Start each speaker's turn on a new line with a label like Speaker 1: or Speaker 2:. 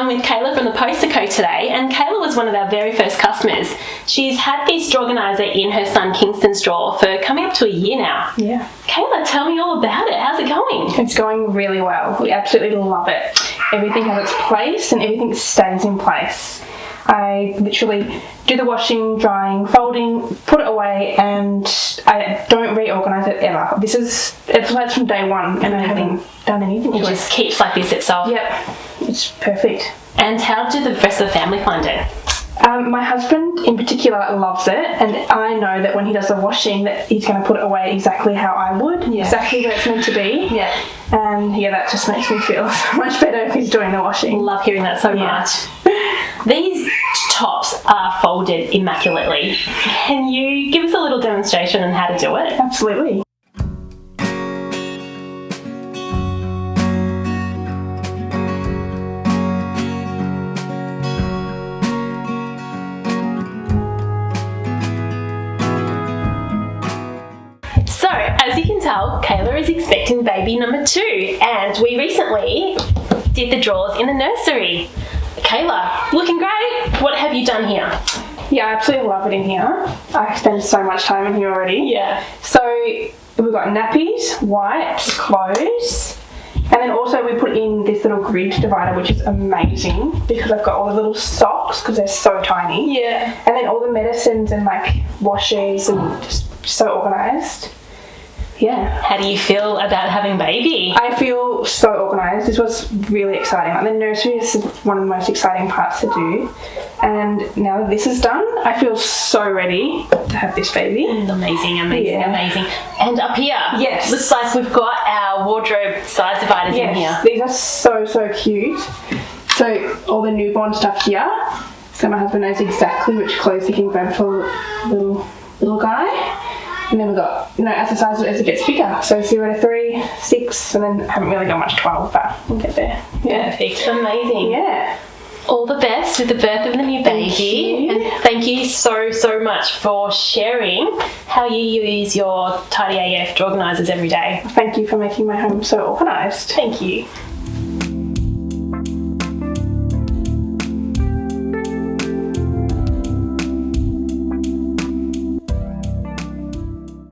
Speaker 1: I'm with Kayla from the Poster Co today, and Kayla was one of our very first customers. She's had this drawer organiser in her son Kingston's drawer for coming up to a year now.
Speaker 2: Yeah.
Speaker 1: Kayla, tell me all about it. How's it going?
Speaker 2: It's going really well. We absolutely love it. Everything has its place and everything stays in place. I literally do the washing, drying, folding, put it away, and I don't reorganise it ever. It's from day one, and I haven't done anything.
Speaker 1: It just keeps like this itself.
Speaker 2: Yep, it's perfect.
Speaker 1: And how do the rest of the family find it?
Speaker 2: My husband in particular loves it, and I know that when he does the washing that he's going to put it away exactly how I would, exactly where it's meant to be.
Speaker 1: Yeah.
Speaker 2: And that just makes me feel so much better if he's doing the washing.
Speaker 1: Love hearing that so much. These tops are folded immaculately. Can you give us a little demonstration on how to do it?
Speaker 2: Absolutely.
Speaker 1: So, as you can tell, Kayla is expecting baby number 2, and we recently did the drawers in the nursery. Kayla, looking great. What have you done here?
Speaker 2: Yeah, I absolutely love it in here. I spend so much time in here already.
Speaker 1: Yeah.
Speaker 2: So we've got nappies, wipes, clothes, and then also we put in this little grid divider, which is amazing because I've got all the little socks because they're so tiny.
Speaker 1: Yeah.
Speaker 2: And then all the medicines and like washes and just so organised. Yeah.
Speaker 1: How do you feel about having baby?
Speaker 2: I feel so organised. This was really exciting. Like the nursery is one of the most exciting parts to do. And now that this is done, I feel so ready to have this baby.
Speaker 1: Amazing. And up here,
Speaker 2: yes,
Speaker 1: looks like we've got our wardrobe size dividers in here.
Speaker 2: These are so cute. So all the newborn stuff here. So my husband knows exactly which clothes he can grab for little guy. And then we've got, as the size as it gets bigger. So 0 to 3, 6, and then I haven't really got much 12, but we'll get there.
Speaker 1: Yeah. Perfect. Amazing.
Speaker 2: Yeah.
Speaker 1: All the best with the birth of the new baby.
Speaker 2: Thank you.
Speaker 1: And thank you so much for sharing how you use your Tidy AF drawer organisers every day.
Speaker 2: Thank you for making my home so organised.
Speaker 1: Thank you.